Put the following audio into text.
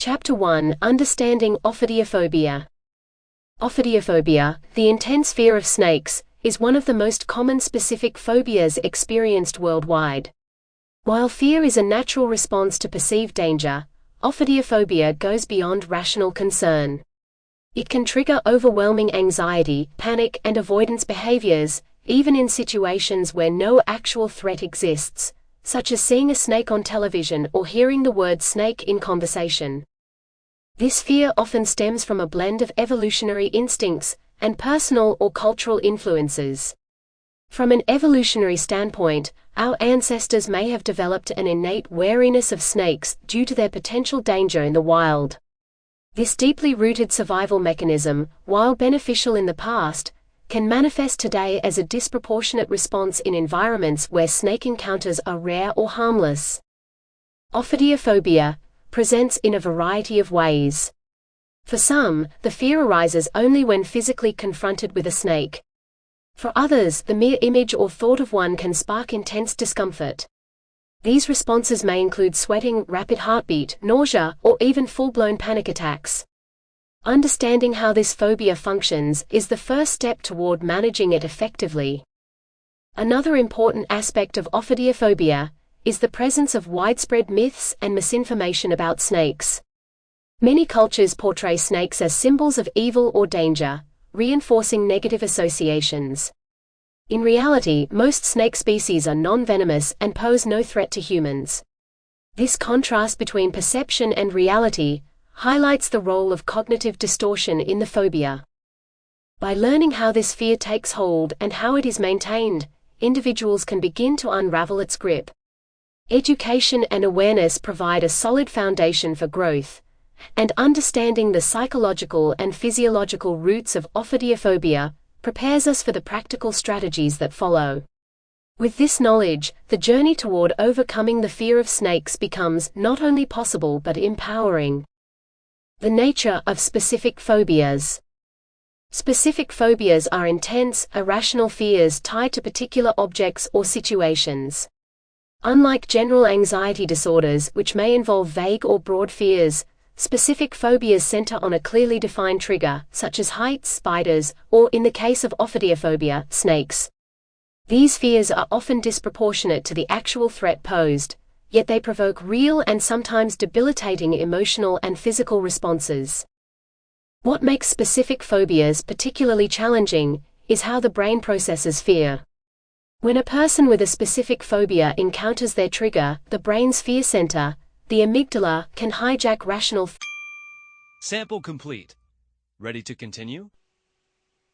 Chapter 1: Understanding Ophidiophobia. Ophidiophobia, the intense fear of snakes, is one of the most common specific phobias experienced worldwide. While fear is a natural response to perceived danger, ophidiophobia goes beyond rational concern. It can trigger overwhelming anxiety, panic, and avoidance behaviors, even in situations where no actual threat exists, such as seeing a snake on television or hearing the word snake in conversation. This fear often stems from a blend of evolutionary instincts and personal or cultural influences. From an evolutionary standpoint, our ancestors may have developed an innate wariness of snakes due to their potential danger in the wild. This deeply rooted survival mechanism, while beneficial in the past, can manifest today as a disproportionate response in environments where snake encounters are rare or harmless. Ophidiophobia presents in a variety of ways. For some, the fear arises only when physically confronted with a snake. For others, the mere image or thought of one can spark intense discomfort. These responses may include sweating, rapid heartbeat, nausea, or even full-blown panic attacks. Understanding how this phobia functions is the first step toward managing it effectively. Another important aspect of ophidiophobia is the presence of widespread myths and misinformation about snakes. Many cultures portray snakes as symbols of evil or danger, reinforcing negative associations. In reality, most snake species are non-venomous and pose no threat to humans. This contrast between perception and reality highlights the role of cognitive distortion in the phobia. By learning how this fear takes hold and how it is maintained, individuals can begin to unravel its grip. Education and awareness provide a solid foundation for growth, and understanding the psychological and physiological roots of ophidiophobia prepares us for the practical strategies that follow. With this knowledge, the journey toward overcoming the fear of snakes becomes not only possible but empowering. The nature of specific phobias. Specific phobias are intense, irrational fears tied to particular objects or situations. Unlike general anxiety disorders, which may involve vague or broad fears, specific phobias center on a clearly defined trigger, such as heights, spiders, or, in the case of ophidiophobia, snakes. These fears are often disproportionate to the actual threat posed, yet they provoke real and sometimes debilitating emotional and physical responses. What makes specific phobias particularly challenging is how the brain processes fear. When a person with a specific phobia encounters their trigger, the brain's fear center, the amygdala, can hijack rational Sample complete. Ready to continue?